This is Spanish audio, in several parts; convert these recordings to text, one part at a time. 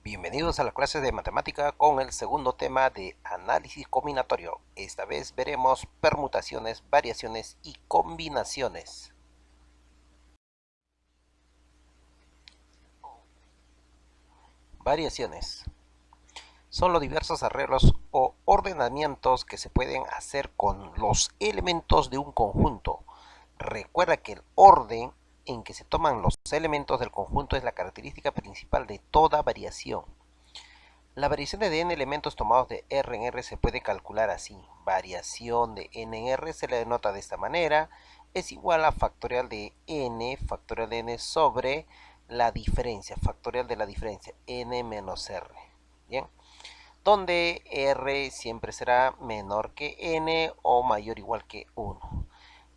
Bienvenidos a la clase de matemática con el segundo tema de análisis combinatorio. Esta vez veremos permutaciones, variaciones y combinaciones. Variaciones son los diversos arreglos o ordenamientos que se pueden hacer con los elementos de un conjunto. Recuerda que el orden en que se toman los elementos del conjunto es la característica principal de toda variación. La variación de n elementos tomados de R en R se puede calcular así. Variación de n en R se le denota de esta manera. Es igual a factorial de n sobre la diferencia, factorial de la diferencia, n menos R. Bien, donde R siempre será menor que n o mayor o igual que 1.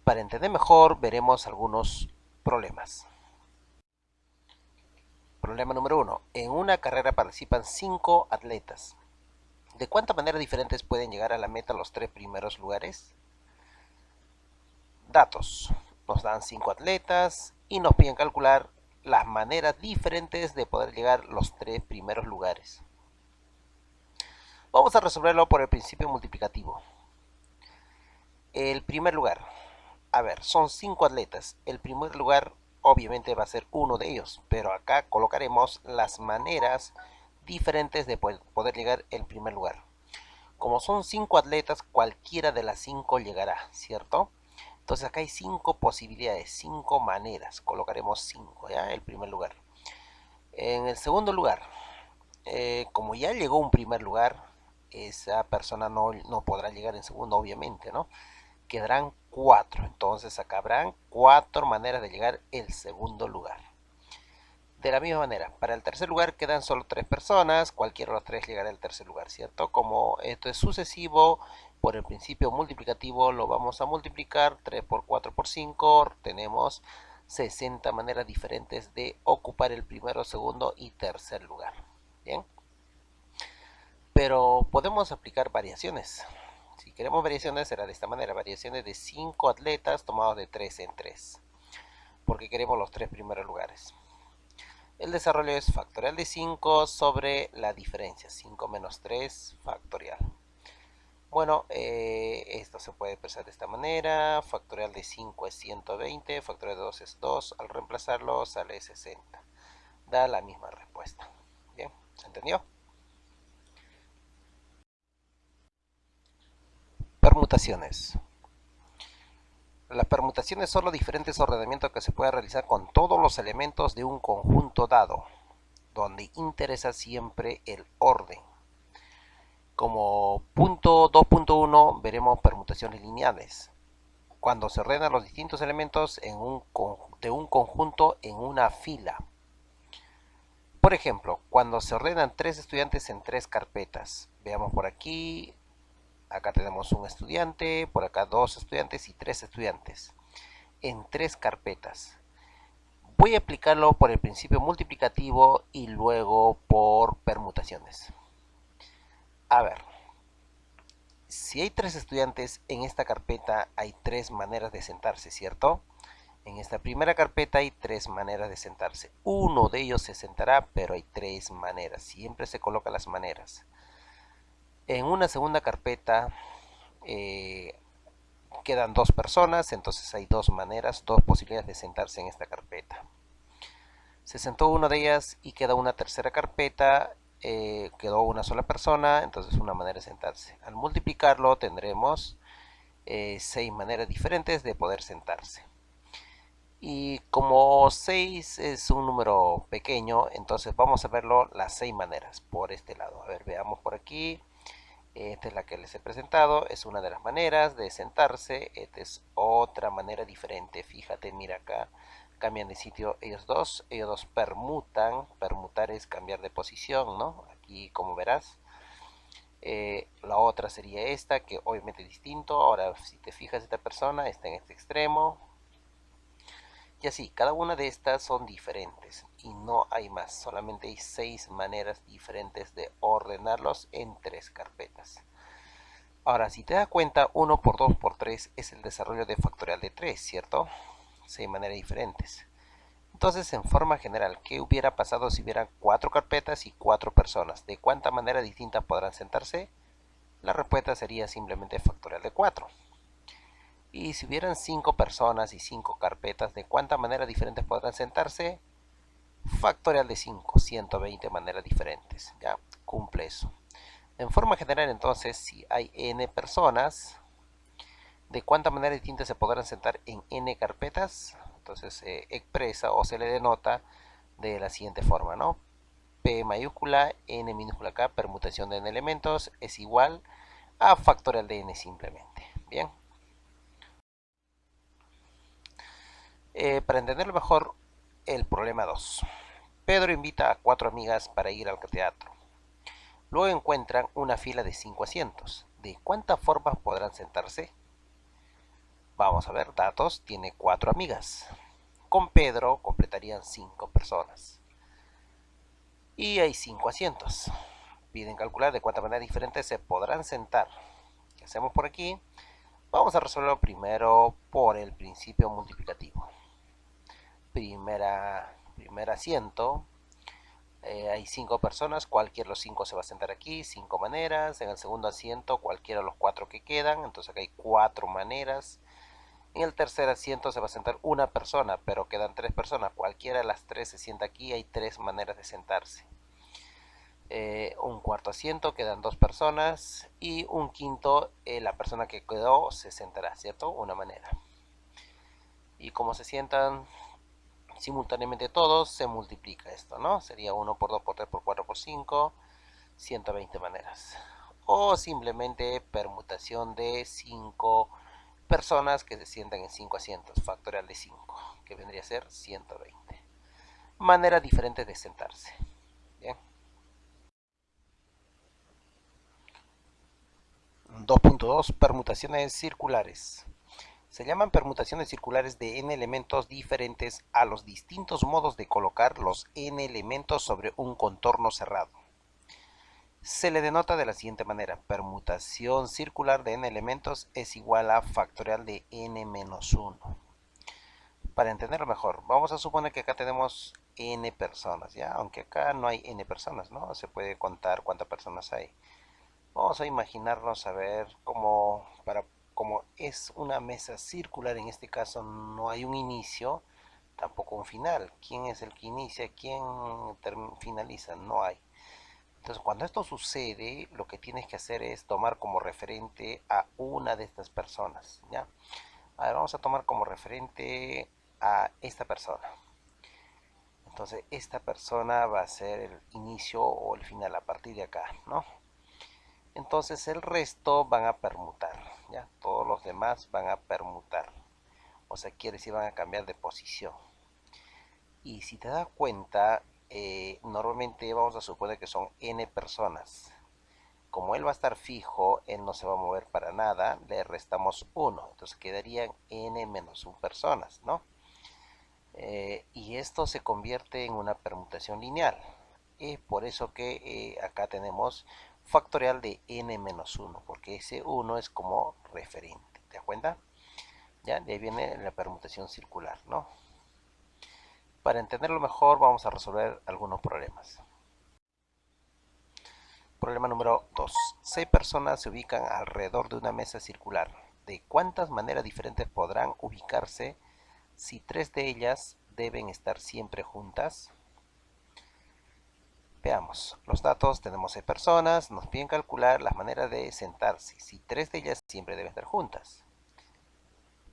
Para entender mejor, veremos algunos problemas. Problema número 1. En una carrera participan 5 atletas. ¿De cuántas maneras diferentes pueden llegar a la meta los 3 primeros lugares? Datos. Nos dan 5 atletas y nos piden calcular las maneras diferentes de poder llegar a los 3 primeros lugares. Vamos a resolverlo por el principio multiplicativo. El primer lugar. A ver, son 5 atletas. El primer lugar obviamente va a ser uno de ellos, pero acá colocaremos las maneras diferentes de poder llegar al primer lugar. Como son 5 atletas, cualquiera de las 5 llegará, ¿cierto? Entonces acá hay 5 posibilidades, 5 maneras. Colocaremos 5, ¿ya? El primer lugar. En el segundo lugar, como ya llegó un primer lugar, esa persona no podrá llegar en segundo, obviamente, ¿no? Quedarán 4. Entonces acá habrán 4 maneras de llegar al segundo lugar. De la misma manera, para el tercer lugar quedan solo 3 personas, cualquiera de los 3 llegará al tercer lugar, ¿cierto? Como esto es sucesivo, por el principio multiplicativo lo vamos a multiplicar, 3 por 4 por 5, tenemos 60 maneras diferentes de ocupar el primero, segundo y tercer lugar. Bien, pero podemos aplicar variaciones. Si queremos variaciones será de esta manera, variaciones de 5 atletas tomados de 3 en 3, porque queremos los 3 primeros lugares. El desarrollo es factorial de 5 sobre la diferencia, 5 menos 3 factorial. Bueno, esto se puede expresar de esta manera, factorial de 5 es 120, factorial de 2 es 2, al reemplazarlo sale 60. Da la misma respuesta. Bien, ¿se entendió? Permutaciones. Las permutaciones son los diferentes ordenamientos que se pueden realizar con todos los elementos de un conjunto dado, donde interesa siempre el orden. Como punto 2.1 veremos permutaciones lineales, cuando se ordenan los distintos elementos de un conjunto en una fila. Por ejemplo, cuando se ordenan 3 estudiantes en 3 carpetas. Veamos por aquí, acá tenemos un estudiante, por acá 2 estudiantes y 3 estudiantes en 3 carpetas. Voy a aplicarlo por el principio multiplicativo y luego por permutaciones. A ver, si hay 3 estudiantes en esta carpeta, hay 3 maneras de sentarse, ¿cierto? En esta primera carpeta hay 3 maneras de sentarse. Uno de ellos se sentará, pero hay 3 maneras. Siempre se colocan las maneras. En una segunda carpeta quedan 2 personas, entonces hay 2 maneras, 2 posibilidades de sentarse en esta carpeta. Se sentó una de ellas y queda una tercera carpeta, quedó una sola persona, entonces una manera de sentarse. Al multiplicarlo tendremos 6 maneras diferentes de poder sentarse. Y como 6 es un número pequeño, entonces vamos a verlo las 6 maneras por este lado. A ver, veamos por aquí. Esta es la que les he presentado, es una de las maneras de sentarse. Esta es otra manera diferente. Fíjate, mira acá, cambian de sitio ellos dos permutan. Permutar es cambiar de posición, ¿no? Aquí, como verás. La otra sería esta, que obviamente es distinto. Ahora, si te fijas, esta persona está en este extremo. Y así, cada una de estas son diferentes y no hay más, solamente hay 6 maneras diferentes de ordenarlos en 3 carpetas. Ahora, si te das cuenta, 1 por 2 por 3 es el desarrollo de factorial de 3, ¿cierto? 6 maneras diferentes. Entonces, en forma general, ¿qué hubiera pasado si hubieran 4 carpetas y 4 personas? ¿De cuánta manera distinta podrán sentarse? La respuesta sería simplemente factorial de 4. Y si hubieran 5 personas y 5 carpetas, ¿de cuánta manera diferentes podrán sentarse? Factorial de 5, 120 maneras diferentes. Ya cumple eso. En forma general, entonces, si hay n personas, ¿de cuánta manera distinta se podrán sentar en n carpetas? Entonces se expresa o se le denota de la siguiente forma, ¿no? P mayúscula, n minúscula k, permutación de n elementos, es igual a factorial de n simplemente. Bien. Para entenderlo mejor, el problema 2. Pedro invita a 4 amigas para ir al teatro. Luego encuentran una fila de 5 asientos. ¿De cuántas formas podrán sentarse? Vamos a ver, datos, tiene 4 amigas. Con Pedro completarían 5 personas. Y hay 5 asientos. Piden calcular de cuántas maneras diferentes se podrán sentar. ¿Qué hacemos por aquí? Vamos a resolverlo primero por el principio multiplicativo. Primer asiento. Hay 5 personas, cualquiera de los 5 se va a sentar aquí, 5 maneras. En el segundo asiento, cualquiera de los 4 que quedan, entonces acá hay 4 maneras. En el tercer asiento se va a sentar una persona, pero quedan 3 personas, cualquiera de las 3 se sienta aquí, hay 3 maneras de sentarse. Un cuarto asiento, quedan 2 personas, y un quinto, la persona que quedó se sentará, ¿cierto? Una manera. Y como se sientan simultáneamente todos, se multiplica esto, ¿no? Sería 1 por 2 por 3 por 4 por 5, 120 maneras. O simplemente permutación de 5 personas que se sientan en 5 asientos, factorial de 5, que vendría a ser 120. Maneras diferentes de sentarse. Bien. 2.2 Permutaciones circulares. Se llaman permutaciones circulares de n elementos diferentes a los distintos modos de colocar los n elementos sobre un contorno cerrado. Se le denota de la siguiente manera: permutación circular de n elementos es igual a factorial de n menos 1. Para entenderlo mejor, vamos a suponer que acá tenemos n personas, ¿ya? Aunque acá no hay n personas, ¿no? Se puede contar cuántas personas hay. Vamos a imaginarnos a ver como es una mesa circular, en este caso no hay un inicio, tampoco un final. ¿Quién es el que inicia? ¿Quién finaliza? No hay. Entonces, cuando esto sucede, lo que tienes que hacer es tomar como referente a una de estas personas, ¿ya? A ver, vamos a tomar como referente a esta persona. Entonces, esta persona va a ser el inicio o el final a partir de acá, ¿no? Entonces, el resto van a permutar, ¿ya? Todos los demás van a permutar. O sea, quiere decir van a cambiar de posición. Y si te das cuenta, normalmente vamos a suponer que son n personas. Como él va a estar fijo, él no se va a mover para nada, le restamos 1. Entonces quedarían n menos 1 personas, ¿no? Y esto se convierte en una permutación lineal. Es por eso que acá tenemos factorial de n menos 1, porque ese 1 es como referente. ¿Te das cuenta? ¿Ya? De ahí viene la permutación circular, ¿no? Para entenderlo mejor, vamos a resolver algunos problemas. Problema número 2. 6 personas se ubican alrededor de una mesa circular. ¿De cuántas maneras diferentes podrán ubicarse si 3 de ellas deben estar siempre juntas? Veamos, los datos, tenemos 6 personas, nos piden calcular las maneras de sentarse, si 3 de ellas siempre deben estar juntas.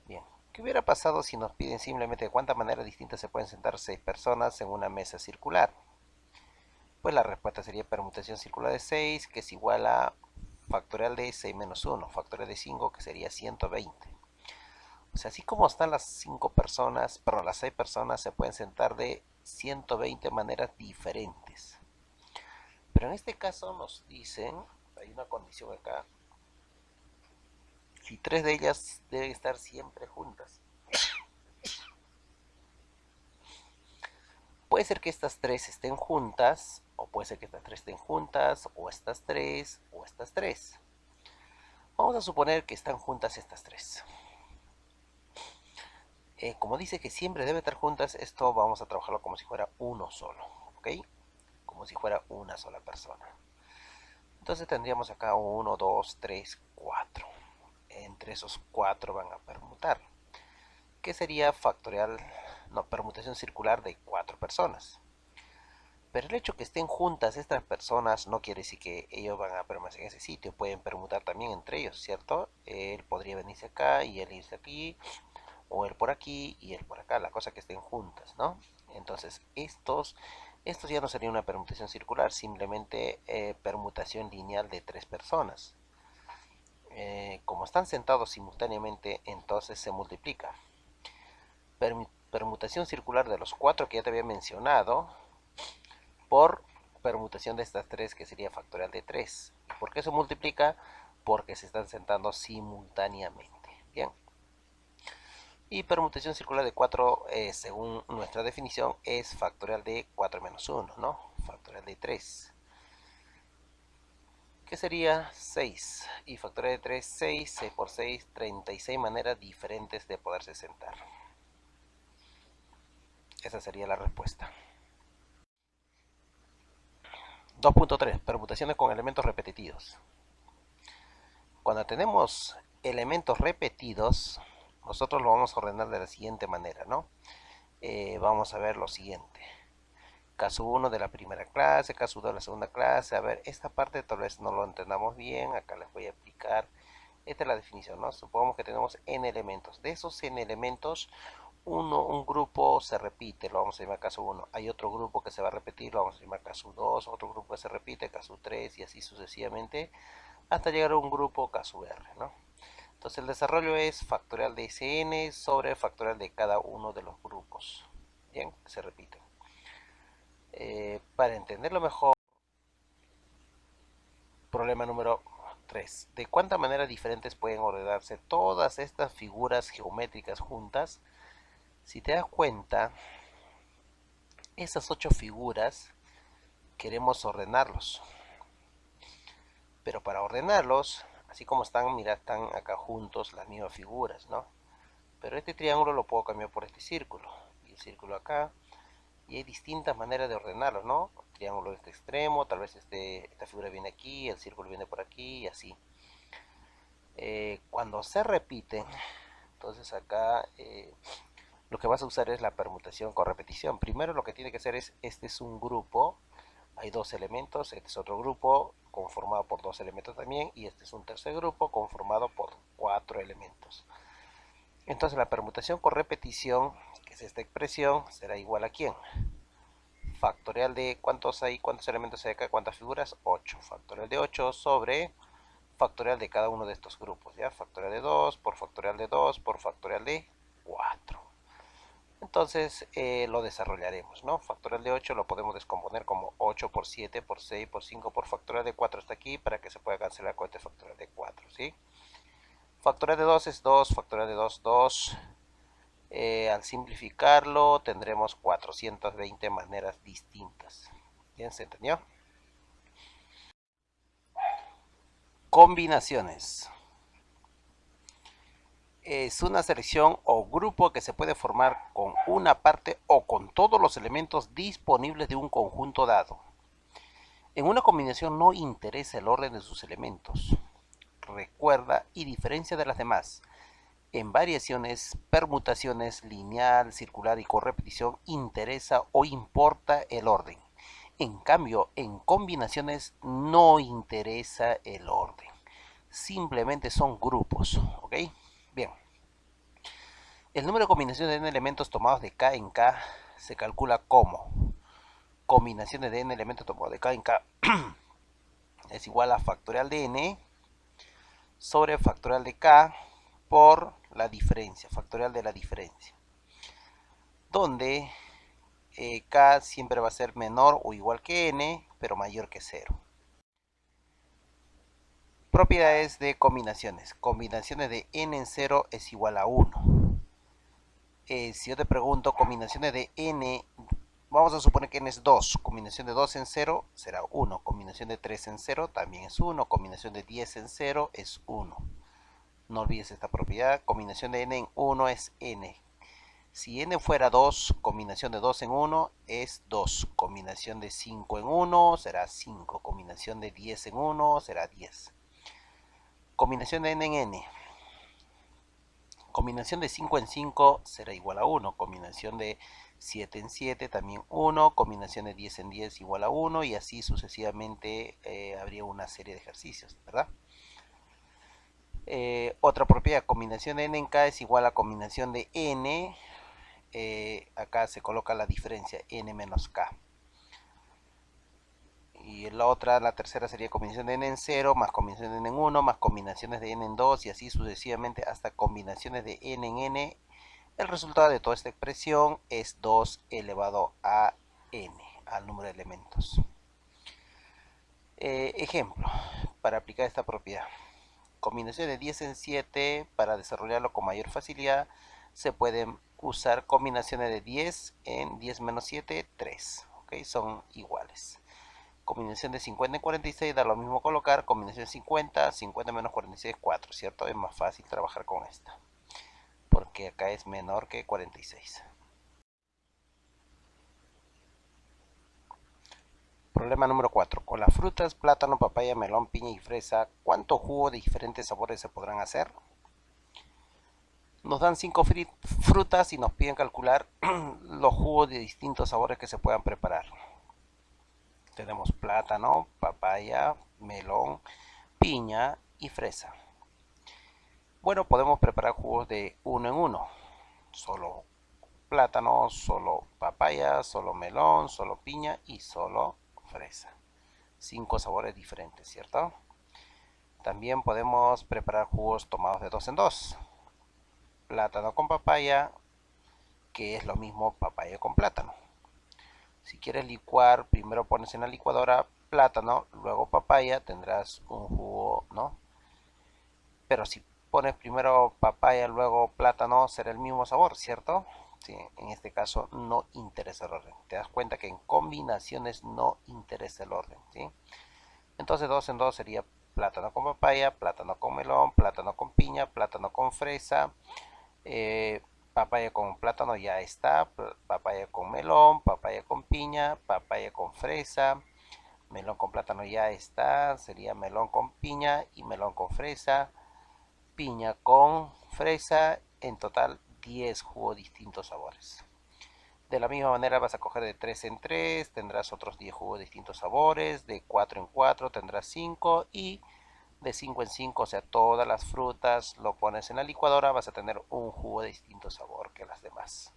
Bien, ¿qué hubiera pasado si nos piden simplemente de cuántas maneras distintas se pueden sentar 6 personas en una mesa circular? Pues la respuesta sería permutación circular de 6, que es igual a factorial de 6 menos 1, factorial de 5, que sería 120. O sea, así como están las 5 personas, perdón, las 6 personas se pueden sentar de 120 maneras diferentes. Pero en este caso nos dicen, hay una condición acá, si 3 de ellas deben estar siempre juntas. Puede ser que estas 3 estén juntas, o puede ser que estas 3 estén juntas, o estas 3, o estas 3. Vamos a suponer que están juntas estas 3. Como dice que siempre debe estar juntas, esto vamos a trabajarlo como si fuera uno solo, ¿ok? Como si fuera una sola persona. Entonces tendríamos acá 1, 2, 3, 4. Entre esos 4 van a permutar. ¿Qué sería factorial? No, permutación circular de 4 personas. Pero el hecho que estén juntas estas personas no quiere decir que ellos van a permanecer en ese sitio. Pueden permutar también entre ellos, ¿cierto? Él podría venirse acá y él irse aquí, o él por aquí y él por acá. La cosa que estén juntas, ¿no? Entonces, estos ya no sería una permutación circular, simplemente permutación lineal de 3 personas. Como están sentados simultáneamente, entonces se multiplica. Permutación circular de los 4 que ya te había mencionado por permutación de estas 3 que sería factorial de 3. ¿Por qué se multiplica? Porque se están sentando simultáneamente. Bien. Y permutación circular de 4, según nuestra definición, es factorial de 4 menos 1, ¿no? Factorial de 3. ¿Qué sería 6? Y factorial de 3, 6, 6 por 6, 36 maneras diferentes de poderse sentar. Esa sería la respuesta. 2.3. Permutaciones con elementos repetidos. Cuando tenemos elementos repetidos, nosotros lo vamos a ordenar de la siguiente manera, ¿no? Vamos a ver lo siguiente. Caso 1 de la primera clase, caso 2 de la segunda clase. A ver, esta parte tal vez no lo entendamos bien. Acá les voy a explicar. Esta es la definición, ¿no? Supongamos que tenemos n elementos. De esos n elementos, un grupo se repite, lo vamos a llamar caso 1. Hay otro grupo que se va a repetir, lo vamos a llamar caso 2. Otro grupo que se repite, caso 3, y así sucesivamente, hasta llegar a un grupo caso R, ¿no? Entonces el desarrollo es factorial de Sn sobre factorial de cada uno de los grupos. Bien, se repite. Para entenderlo mejor, problema número 3. ¿De cuántas maneras diferentes pueden ordenarse todas estas figuras geométricas juntas? Si te das cuenta, esas 8 figuras queremos ordenarlos. Pero para ordenarlos, así como están, mira, están acá juntos las mismas figuras, ¿no? Pero este triángulo lo puedo cambiar por este círculo. Y el círculo acá. Y hay distintas maneras de ordenarlos, ¿no? El triángulo de este extremo, tal vez esta figura viene aquí, el círculo viene por aquí y así. Cuando se repiten, entonces acá lo que vas a usar es la permutación con repetición. Primero lo que tiene que hacer es, este es un grupo, hay 2 elementos, este es otro grupo conformado por 2 elementos también, y este es un tercer grupo conformado por 4 elementos. Entonces la permutación con repetición, que es esta expresión, será igual a ¿quién? Factorial de ¿cuántos elementos hay acá? ¿Cuántas figuras? 8. Factorial de 8 sobre factorial de cada uno de estos grupos, ¿ya? Factorial de 2 por factorial de 2 por factorial de 4. Entonces lo desarrollaremos, ¿no? Factorial de 8 lo podemos descomponer como 8 por 7 por 6 por 5 por factorial de 4 hasta aquí para que se pueda cancelar con este factorial de 4, ¿sí? Factorial de 2 es 2, factorial de 2, 2. Al simplificarlo tendremos 420 maneras distintas. ¿Bien? ¿Se entendió? Combinaciones. Es una selección o grupo que se puede formar con una parte o con todos los elementos disponibles de un conjunto dado. En una combinación no interesa el orden de sus elementos. Recuerda y diferencia de las demás. En variaciones, permutaciones, lineal, circular y con repetición interesa o importa el orden. En cambio, en combinaciones no interesa el orden. Simplemente son grupos, ¿ok? Bien. El número de combinaciones de n elementos tomados de k en k se calcula como combinaciones de n elementos tomados de k en k es igual a factorial de n sobre factorial de k por la diferencia, factorial de la diferencia, donde k siempre va a ser menor o igual que n, pero mayor que 0. Propiedades de combinaciones. Combinaciones de n en 0 es igual a 1. Si yo te pregunto combinaciones de n, vamos a suponer que n es 2. Combinación de 2 en 0 será 1. Combinación de 3 en 0 también es 1. Combinación de 10 en 0 es 1. No olvides esta propiedad. Combinación de n en 1 es n. Si n fuera 2, combinación de 2 en 1 es 2. Combinación de 5 en 1 será 5. Combinación de 10 en 1 será 10. Combinación de n en n. Combinación de 5 en 5 será igual a 1. Combinación de 7 en 7 también 1. Combinación de 10 en 10 igual a 1. Y así sucesivamente habría una serie de ejercicios, ¿verdad? Otra propiedad, combinación de n en k es igual a combinación de n. Acá se coloca la diferencia, n menos k. Y la tercera sería combinación de n en 0 más combinación de n en 1 más combinaciones de n en 2 y así sucesivamente hasta combinaciones de n en n. El resultado de toda esta expresión es 2 elevado a n, al número de elementos. Ejemplo, para aplicar esta propiedad. Combinación de 10 en 7, para desarrollarlo con mayor facilidad, se pueden usar combinaciones de 10 en 10 menos 7, 3. ¿Ok? Son iguales. Combinación de 50 en 46, da lo mismo colocar. Combinación de 50, 50 menos 46, 4, ¿cierto? Es más fácil trabajar con esta, porque acá es menor que 46. Problema número 4. Con las frutas, plátano, papaya, melón, piña y fresa, ¿cuánto jugo de diferentes sabores se podrán hacer? Nos dan 5 frutas y nos piden calcular los jugos de distintos sabores que se puedan preparar. Tenemos plátano, papaya, melón, piña y fresa. Bueno, podemos preparar jugos de uno en uno. Solo plátano, solo papaya, solo melón, solo piña y solo fresa. 5 sabores diferentes, ¿cierto? También podemos preparar jugos tomados de 2 en 2. Plátano con papaya, que es lo mismo papaya con plátano. Si quieres licuar, primero pones en la licuadora plátano, luego papaya, tendrás un jugo, ¿no? Pero si pones primero papaya, luego plátano, será el mismo sabor, ¿cierto? Sí, en este caso no interesa el orden. Te das cuenta que en combinaciones no interesa el orden, ¿sí? Entonces 2 en 2 sería plátano con papaya, plátano con melón, plátano con piña, plátano con fresa, papaya con plátano ya está, papaya con melón, papaya con piña, papaya con fresa, melón con plátano ya está, sería melón con piña y melón con fresa, piña con fresa, en total 10 jugos distintos sabores. De la misma manera vas a coger de 3 en 3, tendrás otros 10 jugos de distintos sabores, de 4 en 4 tendrás 5 y de 5 en 5, o sea, todas las frutas lo pones en la licuadora, vas a tener un jugo de distinto sabor que las demás.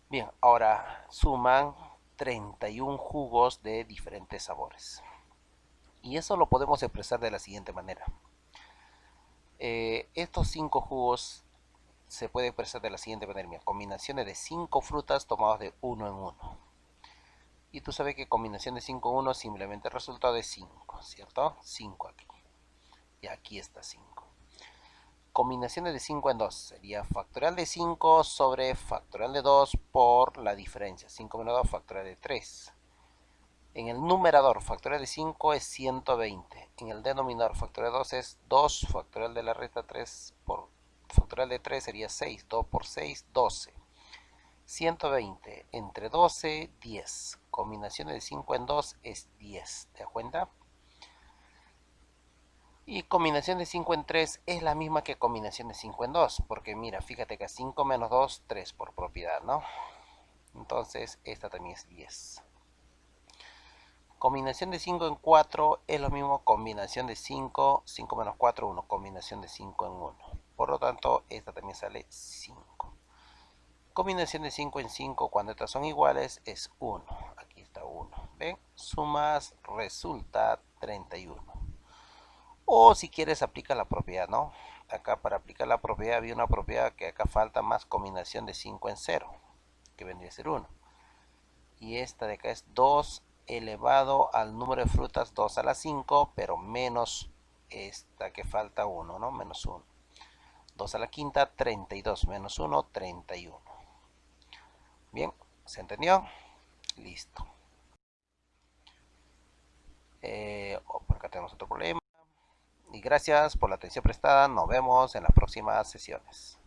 Bien, ahora suman 31 jugos de diferentes sabores. Y eso lo podemos expresar de la siguiente manera. Estos 5 jugos se puede expresar de la siguiente manera. Mira, combinaciones de 5 frutas tomadas de uno en uno. Y tú sabes que combinación de 5 en 1 simplemente el resultado es 5, ¿cierto? 5 aquí. Y aquí está 5. Combinaciones de 5 en 2 sería factorial de 5 sobre factorial de 2 por la diferencia. 5 menos 2 factorial de 3. En el numerador factorial de 5 es 120. En el denominador factorial de 2 es 2 factorial de la resta 3 por factorial de 3 sería 6. 2 por 6, 12. 120 entre 12, 10. Combinaciones de 5 en 2 es 10. ¿Te das cuenta? Y combinación de 5 en 3 es la misma que combinación de 5 en 2. Porque mira, fíjate que 5 menos 2, 3 por propiedad, ¿no? Entonces esta también es 10. Combinación de 5 en 4 es lo mismo combinación de 5. 5 menos 4, 1. Combinación de 5 en 1. Por lo tanto, esta también sale 5. Combinación de 5 en 5 cuando estas son iguales es 1. Aquí está 1. ¿Ven? Sumas resulta 31. O si quieres aplica la propiedad, ¿no? Acá para aplicar la propiedad había una propiedad que acá falta más combinación de 5 en 0, que vendría a ser 1. Y esta de acá es 2 elevado al número de frutas 2 a la 5, pero menos esta que falta 1, ¿no? Menos 1. 2 a la quinta, 32, menos 1, 31. Bien, ¿se entendió? Listo. Por acá tenemos otro problema. Y gracias por la atención prestada. Nos vemos en las próximas sesiones.